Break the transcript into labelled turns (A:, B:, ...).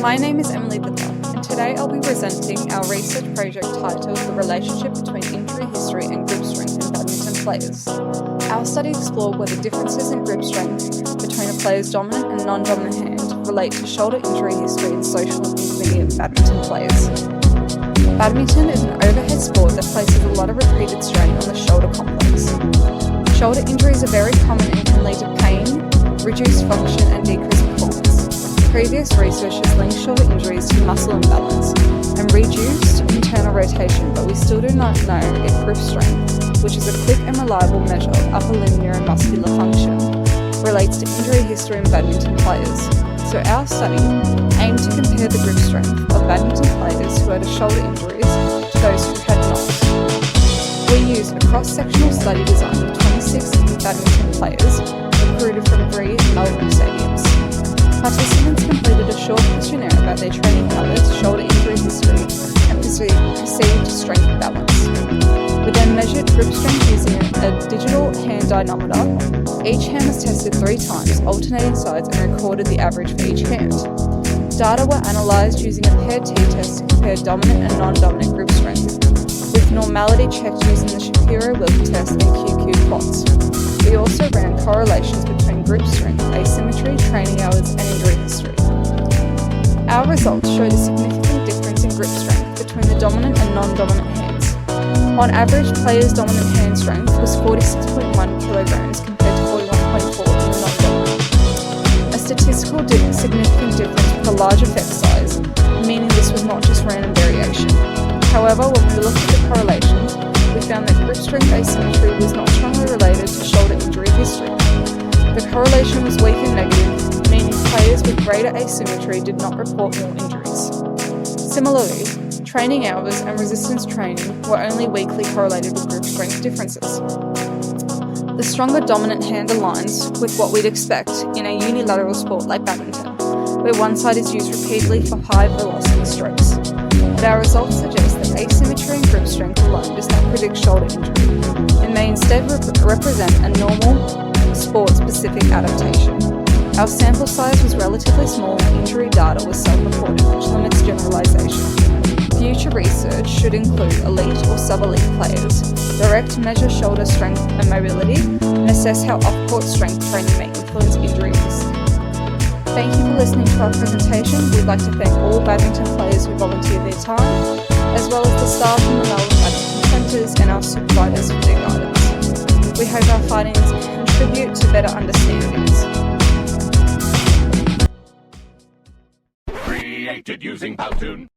A: My name is Emily Butler, and today I'll be presenting our research project titled The Relationship Between Injury History and Grip Strength in Badminton Players. Our study explored whether differences in grip strength between a player's dominant and non-dominant hand relate to shoulder injury history in social and intermediate badminton players. Badminton is an overhead sport that places a lot of repeated strain on the shoulder complex. Shoulder injuries are very common and can lead to pain, reduced function, and decreased performance. Previous research has linked shoulder injuries to muscle imbalance and reduced internal rotation, but we still do not know if grip strength, which is a quick and reliable measure of upper limb neuromuscular function, relates to injury history in badminton players. So our study aimed to compare the grip strength of badminton players who had shoulder injuries to those who had not. We used a cross-sectional study design with 26 badminton players recruited from 3 Melbourne stadiums. Participants completed a short questionnaire about their training habits, shoulder injury history, and perceived strength balance. We then measured grip strength using a digital hand dynamometer. Each hand was tested 3 times, alternating sides, and recorded the average for each hand. Data were analysed using a paired t-test to compare dominant and non-dominant grip strength, with normality checked using the Shapiro-Wilk test and QQ plots. We also ran correlations between grip strength, asymmetry, training hours, and injury history. Our results showed a significant difference in grip strength between the dominant and non-dominant hands. On average, players' dominant hand strength was 46.1 kilograms compared to 41.4 in the non-dominant. A statistical significant difference with a large effect size, meaning this was not just random variation. However, when we looked at the correlations, we found that grip strength asymmetry was not strongly related to shoulder injury history. The correlation was weak and negative, meaning players with greater asymmetry did not report more injuries. Similarly, training hours and resistance training were only weakly correlated with grip strength differences. The stronger dominant hand aligns with what we'd expect in a unilateral sport like badminton, where one side is used repeatedly for high velocity strokes. But our results suggest that asymmetry and grip strength alone does not predict shoulder injury. It may instead represent a normal sport-specific adaptation. Our sample size was relatively small and injury data was self-reported, which limits generalization. Future research should include elite or sub-elite players, direct measure shoulder strength and mobility, and assess how off-court strength training may influence injury risk. Thank you for listening to our presentation. We'd like to thank all badminton players who volunteered their time, as well as the staff from the Melbourne Badminton Centres and our supervisors for their guidance. We hope our findings contribute to better understandings.
B: Created using Powtoon.